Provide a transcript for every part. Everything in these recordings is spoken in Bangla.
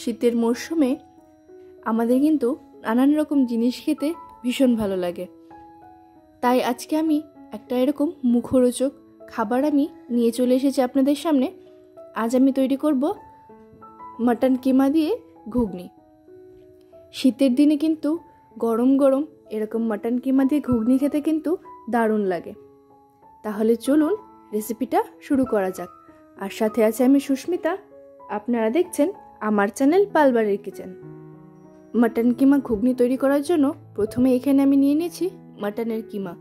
শীতের মরশুমে আমাদের কিন্তু নানান রকম জিনিস খেতে ভীষণ ভালো লাগে। তাই আজকে আমি একটা এরকম মুখরোচক খাবার আমি নিয়ে চলে এসেছি আপনাদের সামনে। আজ আমি তৈরি করব মাটন কিমা দিয়ে ঘুগনি। শীতের দিনে কিন্তু গরম গরম এরকম মাটন কিমা দিয়ে ঘুগনি খেতে কিন্তু দারুণ লাগে। তাহলে চলুন রেসিপিটা শুরু করা যাক। আর সাথে আছে আমি সুস্মিতা, আপনারা দেখছেন আমার চ্যানেল পালবাড়ির কিচেন। মাটন কিমা ঘুগনি তৈরি করার জন্য প্রথমে এখানে আমি নিয়ে নিয়েছি মাটনের কিমা।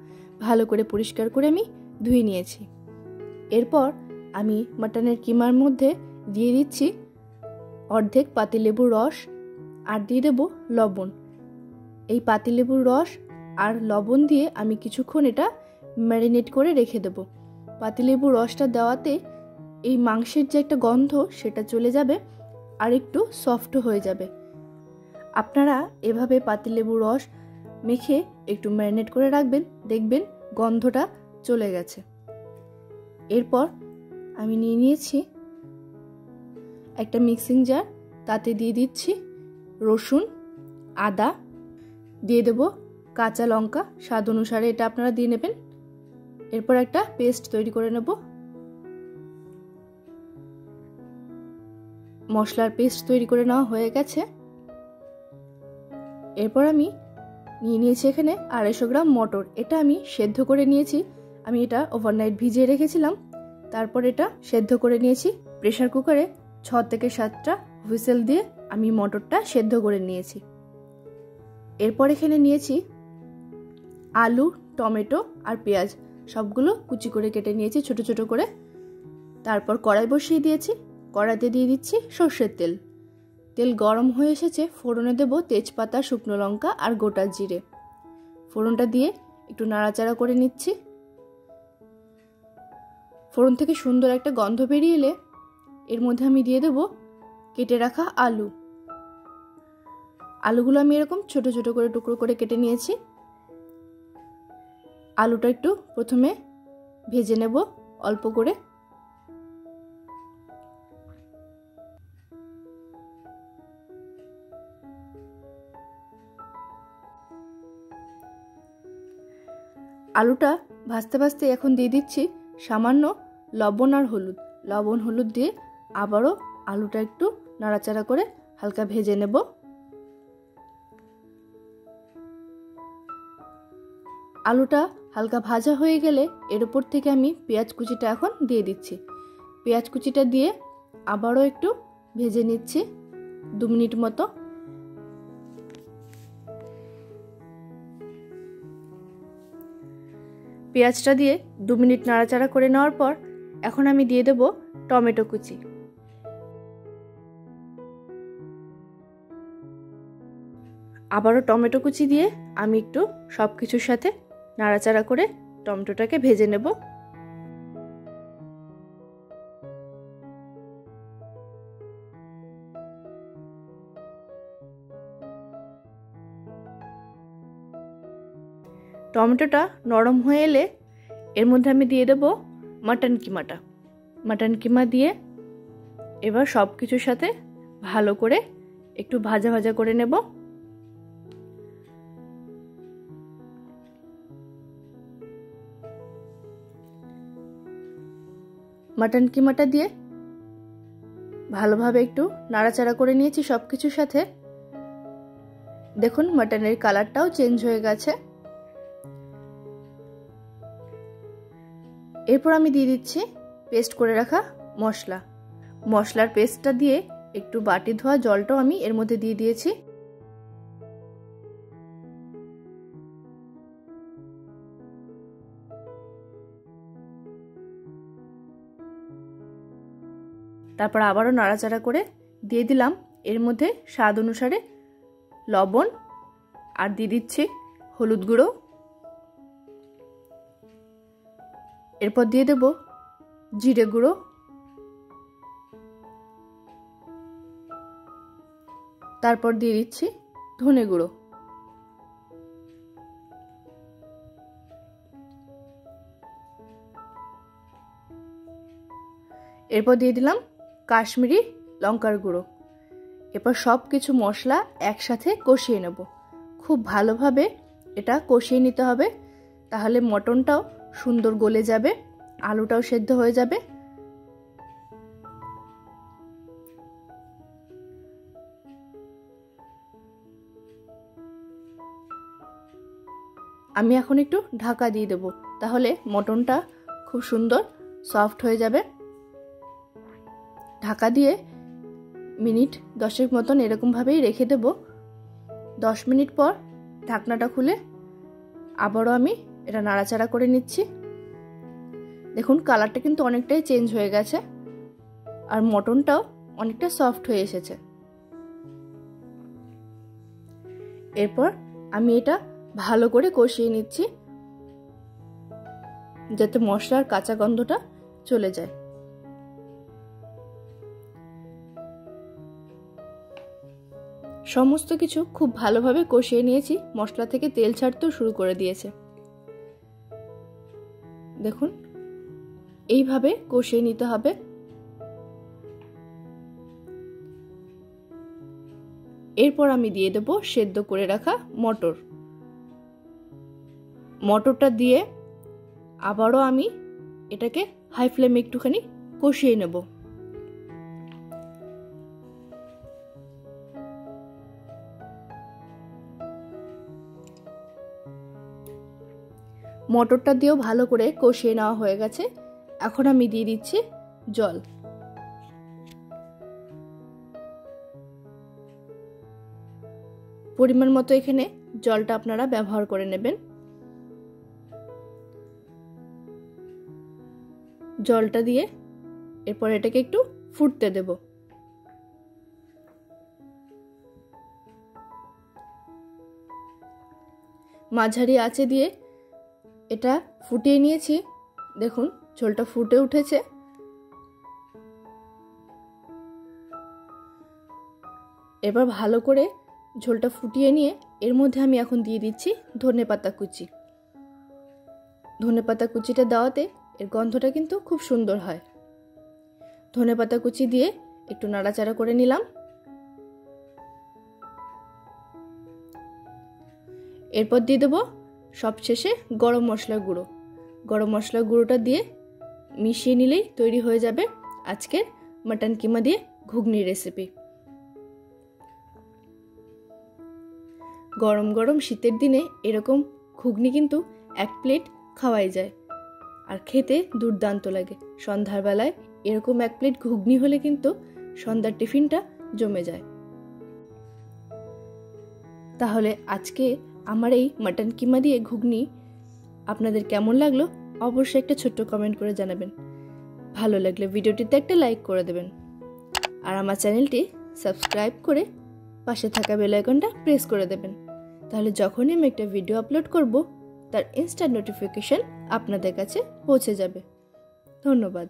ভালো করে পরিষ্কার করে আমি ধুয়ে নিয়েছি। এরপর আমি মাটনের কিমার মধ্যে দিয়ে দিচ্ছি অর্ধেক পাতিলেবুর রস আর দিয়ে দেবো লবণ। এই পাতিলেবুর রস আর লবণ দিয়ে আমি কিছুক্ষণ এটা ম্যারিনেট করে রেখে দেব। পাতিলেবুর রসটা দেওয়াতে এই মাংসের যে একটা গন্ধ সেটা চলে যাবে আর একটু সফট হয়ে যাবে। আপনারা এভাবে পাতিলেবুর রস মেখে একটু ম্যারিনেট করে রাখবেন, দেখবেন গন্ধটা চলে গেছে। এরপর আমি নিয়ে নিয়েছি একটা মিক্সিং জার, তাতে দিয়ে দিচ্ছি রসুন, আদা, দিয়ে দেব কাঁচা লঙ্কা, স্বাদ অনুসারে এটা আপনারা দিয়ে নেবেন। এরপর একটা পেস্ট তৈরি করে নেব। মশলার পেস্ট তৈরি করে নেওয়া হয়ে গেছে। এরপর আমি নিয়ে নিয়েছি এখানে 250 গ্রাম মটর। এটা আমি সেদ্ধ করে নিয়েছি। আমি এটা ওভারনাইট ভিজিয়ে রেখেছিলাম, তারপর এটা সেদ্ধ করে নিয়েছি। প্রেসার কুকারে 6 থেকে 7টা হুইসেল দিয়ে আমি মটরটা সেদ্ধ করে নিয়েছি। এরপর এখানে নিয়েছি আলু, টমেটো আর পেঁয়াজ, সবগুলো কুচি করে কেটে নিয়েছি ছোট ছোট করে। তারপর কড়াই বসিয়ে দিয়েছি। কড়াইতে দিয়ে দিচ্ছি সর্ষের তেল। তেল গরম হয়ে এসেছে, ফোড়নে দেব তেজপাতা, শুকনো লঙ্কা আর গোটা জিরে। ফোড়নটা দিয়ে একটু নাড়াচাড়া করে নিচ্ছি। ফোড়ন থেকে সুন্দর একটা গন্ধ বেরিয়ে এলে এর মধ্যে আমি দিয়ে দেব কেটে রাখা আলু। আলুগুলো আমি এরকম ছোট ছোট করে টুকরো করে কেটে নিয়েছি। আলুটা একটু প্রথমে ভেজে নেব অল্প করে। আলুটা ভাজতে ভাজতে এখন দিয়ে দিচ্ছি সামান্য লবণ আর হলুদ। লবণ হলুদ দিয়ে আবারও আলুটা একটু নাড়াচাড়া করে হালকা ভেজে নেব। আলুটা হালকা ভাজা হয়ে গেলে এর উপর থেকে আমি পেঁয়াজ কুচিটা এখন দিয়ে দিচ্ছি। পেঁয়াজ কুচিটা দিয়ে আবারও একটু ভেজে নিচ্ছি 2 মিনিট মতো। পেঁয়াজটা দিয়ে 2 মিনিট নাড়াচাড়া করে নেওয়ার পর এখন আমি দিয়ে দেব টমেটো কুচি। আবারও টমেটো কুচি দিয়ে আমি একটু সব কিছুর সাথে নাড়াচাড়া করে টমেটোটাকে ভেজে নেব। টমেটোটা নরম হয়ে এলে এর মধ্যে আমি দিয়ে দেব মাটন কিমাটা। মাটন কিমা দিয়ে এবার সব কিছুর সাথে ভালো করে একটু ভাজা ভাজা করে নেব। মাটন কিমাটা দিয়ে ভালোভাবে একটু নাড়াচাড়া করে নিয়েছি সব কিছুর সাথে। দেখুন মাটনের কালারটাও চেঞ্জ হয়ে গেছে। এরপর আমি দিয়ে দিচ্ছি পেস্ট করে রাখা মশলা। মশলার পেস্টটা দিয়ে একটু বাটি ধোয়া জলটাও আমি এর মধ্যে দিয়ে দিয়েছি। তারপর আবারও নাড়াচাড়া করে দিয়ে দিলাম এর মধ্যে স্বাদ অনুসারে লবণ আর দিয়ে দিচ্ছি হলুদ গুঁড়ো। এরপর দিয়ে দেব জিরে গুঁড়ো, তারপর দিয়ে দিচ্ছি ধনে গুঁড়ো। এরপর দিয়ে দিলাম কাশ্মীরি লঙ্কার গুঁড়ো। এরপর সব কিছু মশলা একসাথে কষিয়ে নেব। খুব ভালোভাবে এটা কষিয়ে নিতে হবে, তাহলে মটনটাও সুন্দর গলে যাবে, আলুটাও সেদ্ধ হয়ে যাবে। আমি এখন একটু ঢাকা দিয়ে দেব, তাহলে মটনটা খুব সুন্দর সফট হয়ে যাবে। ঢাকা দিয়ে মিনিট 10 মতন এরকমভাবেই রেখে দেব। 10 মিনিট পর ঢাকনাটা খুলে আবারও আমি এটা নাড়াচাড়া করে নিচ্ছি। দেখুন কালারটা কিন্তু অনেকটাই চেঞ্জ হয়ে গেছে আর মটনটাও অনেকটা সফট হয়ে এসেছে। এরপর আমি এটা ভালো করে কষিয়ে নিচ্ছি, যাতে মশলার কাঁচা গন্ধটা চলে যায়। সমস্ত কিছু খুব ভালোভাবে কষিয়ে নিয়েছি, মশলা থেকে তেল ছাড়তেও শুরু করে দিয়েছে। দেখুন এইভাবে কষিয়ে নিতে হবে। এরপর আমি দিয়ে দেব সেদ্ধ করে রাখা মটর। মটরটা দিয়ে আবারও আমি এটাকে হাই ফ্লেমে একটুখানি কষিয়ে নেব। মটরটা দিয়েও ভালো করে কষিয়ে নেওয়া হয়ে গেছে। এখন আমি দিয়ে দিচ্ছি জল। পরিমাণ মতো এখানে জলটা আপনারা ব্যবহার করে নেবেন। জলটা দিয়ে এরপর এটাকে একটু ফুটতে দেব। মাঝারি আঁচে দিয়ে এটা ফুটিয়ে নিয়েছি। দেখুন ঝোলটা ফুটে উঠেছে। এবার ভালো করে ঝোলটা ফুটিয়ে নিয়ে এর মধ্যে আমি এখন দিয়ে দিচ্ছি ধনেপাতা কুচি। ধনেপাতা কুচিটা দেওয়াতে এর গন্ধটা কিন্তু খুব সুন্দর হয়। ধনেপাতা কুচি দিয়ে একটু নাড়াচাড়া করে নিলাম। এরপর দিয়ে দেবো সবশেষে গরম মশলার গুঁড়ো। গরম মশলার গুঁড়োটা দিয়ে মিশিয়ে নিলেই তৈরি হয়ে যাবে আজকের মাটন কিমা দিয়ে ঘুগনি রেসিপি। গরম গরম শীতের দিনে এরকম ঘুগনি কিন্তু 1 প্লেট খাওয়াই যায় আর খেতে দুর্দান্ত লাগে। সন্ধ্যার বেলায় এরকম 1 প্লেট ঘুগনি হলে কিন্তু সন্ধ্যার টিফিনটা জমে যায়। তাহলে আজকে আমার এই মাটন কিমা দিয়ে ঘুগনি আপনাদের কেমন লাগলো অবশ্যই একটা ছোট্ট কমেন্ট করে জানাবেন। ভালো লাগলে ভিডিওটিতে একটা লাইক করে দেবেন আর আমার চ্যানেলটি সাবস্ক্রাইব করে পাশে থাকা বেল আইকনটা প্রেস করে দেবেন। তাহলে যখনই আমি একটা ভিডিও আপলোড করব তার ইনস্ট্যান্ট নোটিফিকেশন আপনাদের কাছে পৌঁছে যাবে। ধন্যবাদ।